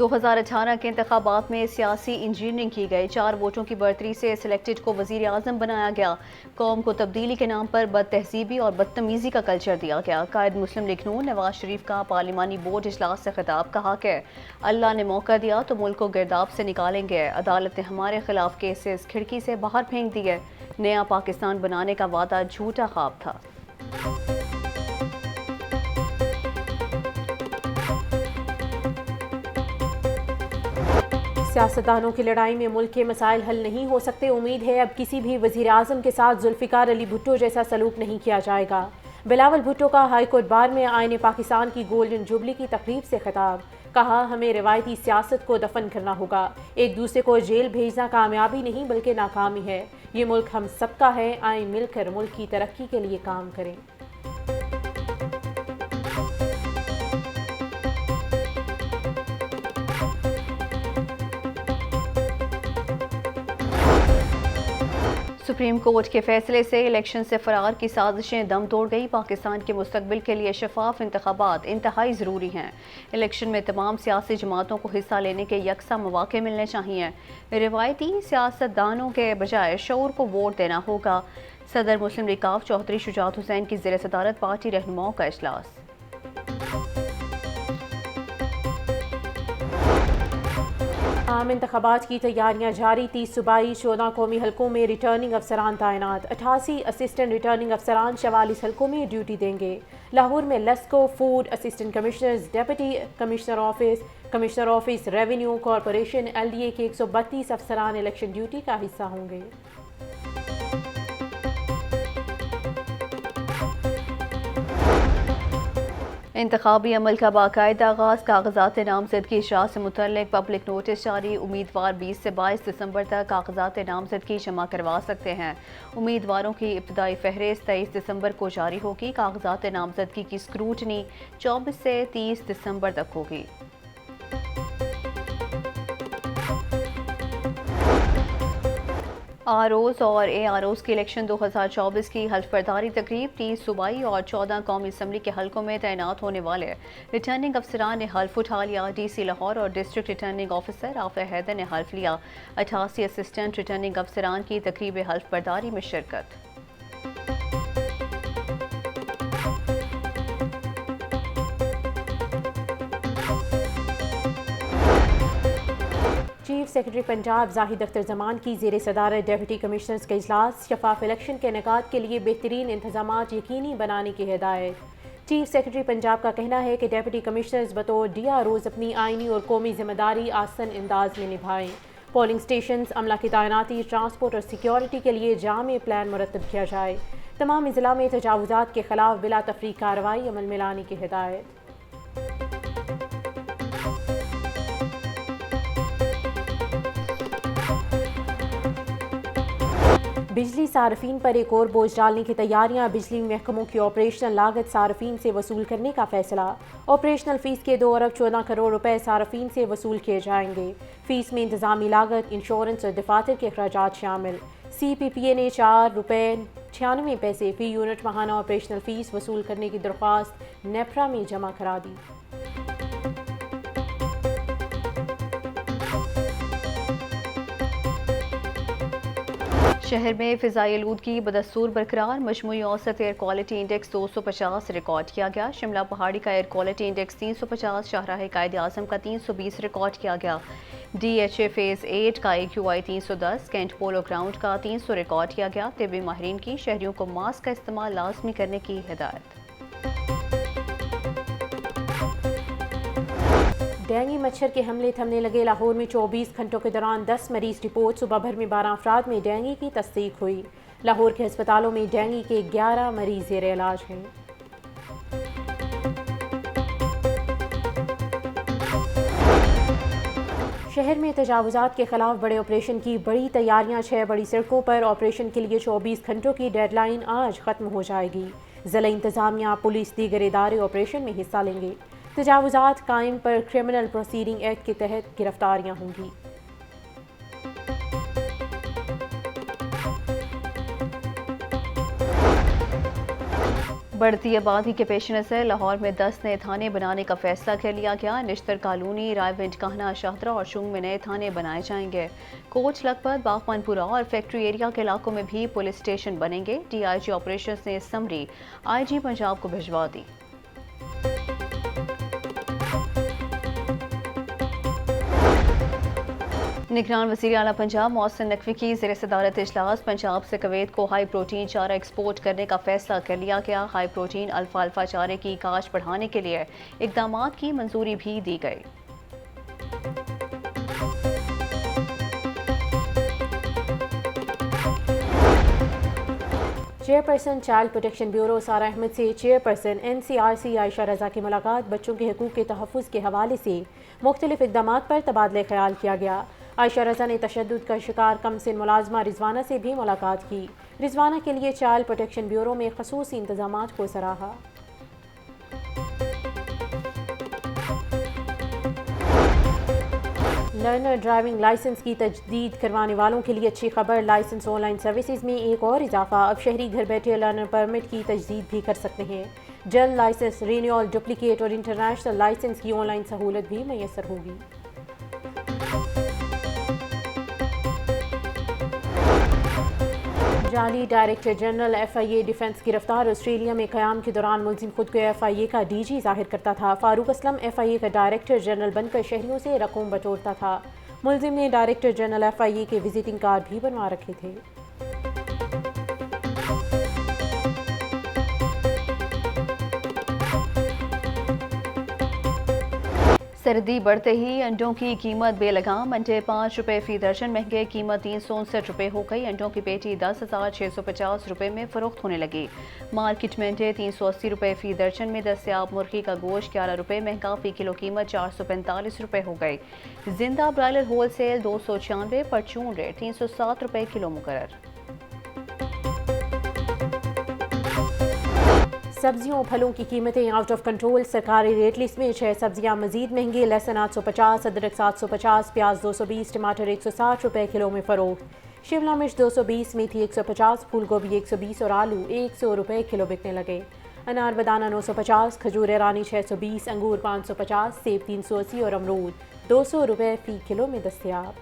2018 के इंतखाबात में सियासी इंजीनियरिंग की गई। 4 वोटों की बढ़तरी से सिलेक्टेड को वजीर आजम बनाया गया। कौम को तब्दीली के नाम पर बद तहजीबी और बदतमीजी का कल्चर दिया गया। कायद मुस्लिम लीग नून नवाज शरीफ का पार्लिमानी बोर्ड इजलास से खिताब, कहा कि अल्लाह ने मौका दिया तो मुल्क को गिरदाब से निकालेंगे। अदालत ने हमारे खिलाफ केसेस खिड़की से बाहर फेंक दिए। नया पाकिस्तान बनाने का वादा झूठा ख्वाब था। सियासतदानों की लड़ाई में मुल्क के मसाइल हल नहीं हो सकते। उम्मीद है अब किसी भी वज़ीर आज़म के साथ जुल्फ़िकार अली भुट्टो जैसा सलूक नहीं किया जाएगा। बिलावल भुट्टो का हाईकोर्ट बार में आईने पाकिस्तान की गोल्डन जुबली की तकरीब से खिताब, कहा हमें रिवायती सियासत को दफन करना होगा। एक दूसरे को जेल भेजना कामयाबी नहीं बल्कि नाकामी है। ये मुल्क हम सबका है, आए मिलकर मुल्क की तरक्की के लिए काम करें। सुप्रीम कोर्ट के फैसले से इलेक्शन से फरार की साजिशें दम तोड़ गई। पाकिस्तान के मुस्तकबिल के लिए शफाफ इंतखाबात इंतहाई ज़रूरी हैं। इलेक्शन में तमाम सियासी जमातों को हिस्सा लेने के यकसा मौके मिलने चाहिए। रिवायती सियासतदानों के बजाय शऊर को वोट देना होगा। सदर मुस्लिम लीग चौधरी शुजात हुसैन की ज़ेर सदारत पार्टी रहनुमाओं का इजलास। आम इंतखाबात की तैयारियां जारी। 30 सूबाई 14 कौमी हलकों में रिटर्निंग अफसरान तैनात। 88 असिस्टेंट रिटर्निंग अफसरान 44 हलकों में ड्यूटी देंगे। लाहौर में LESCO, food assistant commissioners, deputy commissioner office revenue corporation LDA के 132 अफसरान इलेक्शन ड्यूटी का हिस्सा होंगे। इंतखाबी अमल का बाकायदा आगाज़। कागजात नामजदगी इजरा से मुतल्लिक पब्लिक नोटिस जारी। उम्मीदवार 20 से 22 दिसंबर तक कागजात नामजदगी जमा करवा सकते हैं। उम्मीदवारों की इब्तदाई फहरिस्त 23 दिसंबर को जारी होगी। कागजात नामजदगी की स्क्रूटनी 24 से 30 दिसंबर तक होगी। ROs और AROs की इलेक्शन 2024 की हल्फबर्दारी तकरीब। 30 सूबाई और 14 कौमी असम्बली के हलकों में तैनात होने वाले रिटर्निंग अफसरान ने हल्फ उठा लिया। DC लाहौर और district returning officer Rafay Haider ने हल्फ लिया। 88 असिस्टेंट रिटर्निंग अफसरान की तकरीब हल्फबर्दारी में शिरकत। चीफ सेक्रेटरी पंजाब जाहिद अख्तर जमान की ज़ेर सदारत डेप्यूटी कमिश्नर्स का इजलास। शफाफ इलेक्शन के इनेकाद के लिए बेहतरीन इंतजामात यकीनी बनाने की हिदायत। चीफ सेक्रेटरी पंजाब का कहना है कि डेप्यूटी कमिश्नर्स बतौर DROs अपनी आइनी और कौमी जिम्मेदारी आसन अंदाज में निभाएं। पोलिंग स्टेशन, अमला की तैनाती, ट्रांसपोर्ट और सिक्योरिटी के लिए जामे प्लान मुरतब किया जाए। तमाम ज़िला में तजावुज़ात के खिलाफ बिला तफरीक कार्रवाई अमल में लाने की हिदायत। बिजली सार्फिन पर एक और बोझ डालने की तैयारियां। बिजली महकमों की ऑपरेशनल लागत सार्फिन से वसूल करने का फैसला। ऑपरेशनल फ़ीस के 2 अरब 14 करोड़ रुपए सार्फिन से वसूल किए जाएंगे। फ़ीस में इंतजामी लागत, इंश्योरेंस और दफातर के अखराजात शामिल। CPPA ने 4 रुपए 96 पैसे फ़ी यूनिट माहाना ऑपरेशनल फ़ीस वसूल करने की दरख्वास्त नेफ्रा में जमा करा दी। शहर में फ़िज़ाई आलूदगी बदस्तूर बरकरार। मजमूई औसत एयर क्वालिटी इंडेक्स 250 रिकॉर्ड किया गया। शिमला पहाड़ी का एयर क्वालिटी इंडेक्स 350, शाहराह कायद आज़म का 320 रिकॉर्ड किया गया। DHA फेज़ 8 का AQI 310, कैंट पोलो ग्राउंड का 300 रिकॉर्ड किया गया। तिब्बी माहिरीन की शहरियों को मास्क का इस्तेमाल लाजमी करने की हिदायत। डेंगू मच्छर के हमले थमने लगे। लाहौर में 24 घंटों के दौरान 10 मरीज रिपोर्ट। सुबह भर में 12 अफराद में डेंगू की तस्दीक हुई। लाहौर के अस्पतालों में डेंगू के 11 मरीज ज़ेर इलाज हैं। शहर में तजावुज़ात के खिलाफ बड़े ऑपरेशन की बड़ी तैयारियां। 6 बड़ी सड़कों पर ऑपरेशन के लिए 24 घंटों की डेडलाइन आज ख़त्म हो जाएगी। ज़िला इंतज़ामिया, पुलिस, दीगर इदारे ऑपरेशन में हिस्सा लेंगे। तजावुज़ात कायम पर क्रिमिनल प्रोसीडिंग एक्ट के तहत गिरफ्तारियां होंगी। बढ़ती आबादी के पेश नज़र लाहौर में 10 नए थाने बनाने का फैसला कर लिया गया। निश्तर कॉलोनी, रायविंड, काहना, शाहतरा और शुंग में नए थाने बनाए जाएंगे। कोच, लखपत, बागमानपुरा और फैक्ट्री एरिया के इलाकों में भी पुलिस स्टेशन बनेंगे। DIG ऑपरेशन ने समरी IG पंजाब को भिजवा दी। निगरान वज़ीर आला पंजाब मोहसिन नकवी की ज़ेर सदारत इजलास पंजाब से कुवैत को हाई प्रोटीन चारा एक्सपोर्ट करने का फैसला कर लिया गया। हाई प्रोटीन अल्फाल्फा चारे की काश्त बढ़ाने के लिए इक़दामात की मंजूरी भी दी गई। चेयरपर्सन चाइल्ड प्रोटेक्शन ब्यूरो सारा अहमद से चेयरपर्सन NCRC आयशा रजा की मुलाकात। बच्चों के हकूक़ के तहफ़्फ़ुज़ के हवाले से मुख्तलिफ इक़दामात पर तबादला ख्याल किया गया। आयशा रजा ने तशद्दुद का शिकार कमसिन मुलाजमा रिजवाना से भी मुलाकात की। रिजवाना के लिए चाइल्ड प्रोटेक्शन ब्यूरो में ख़ुसूसी इंतज़ामात को सराहा। लर्नर ड्राइविंग लाइसेंस की तजदीद करवाने वालों के लिए अच्छी खबर। लाइसेंस ऑनलाइन सर्विसेज में एक और इजाफा। अब शहरी घर बैठे लर्नर परमिट की तजदीद भी कर सकते हैं। जल्द लाइसेंस रिन्यूअल, डुप्लीकेट और इंटरनेशनल लाइसेंस की ऑनलाइन सहूलत भी मैसर होगी। जाली डायरेक्टर जनरल FIA डिफेंस गिरफ्तार। ऑस्ट्रेलिया में क़याम के दौरान मुलजिम खुद को FIA का DG जाहिर करता था। फारूक असलम FIA का डायरेक्टर जनरल बनकर शहरियों से रकूम बटोरता था। मुलजिम ने डायरेक्टर जनरल FIA के विजिटिंग कार्ड भी बनवा रखे थे। सर्दी बढ़ते ही अंडों की कीमत बेलगाम। अंडे 5 रुपये फ़ी दर्जन महंगे, कीमत 359 रुपये हो गई। अंडों की पेटी 10,650 रुपये में फ़रोख्त होने लगी। मार्केट में अंडे 380 रुपये फ़ी दर्जन में दस्तयाब। मुर्गी का गोश्त 11 रुपये महंगा, फ़ी किलो कीमत 445 रुपये हो गई। जिंदा ब्रायलर होल सेल 296, परचून रेट 307 रुपये किलो मुकर्रर। सब्जियों और फलों की कीमतें आउट ऑफ कंट्रोल। सरकारी रेट लिस्ट में 6 सब्जियां मजीद महंगी। लहसुन 850, अदरक 750, प्याज 220, टमाटर 160 रुपये किलो में फ़रोख्त। शिमला मिर्च 220, मेथी 150, फूल गोभी 120 और आलू 100 रुपये किलो बिकने लगे। अनार बदाना 950, खजूर ईरानी 620, अंगूर 550, सेब 380 और अमरूद 200 रुपये फ़ी किलो में दस्तयाब।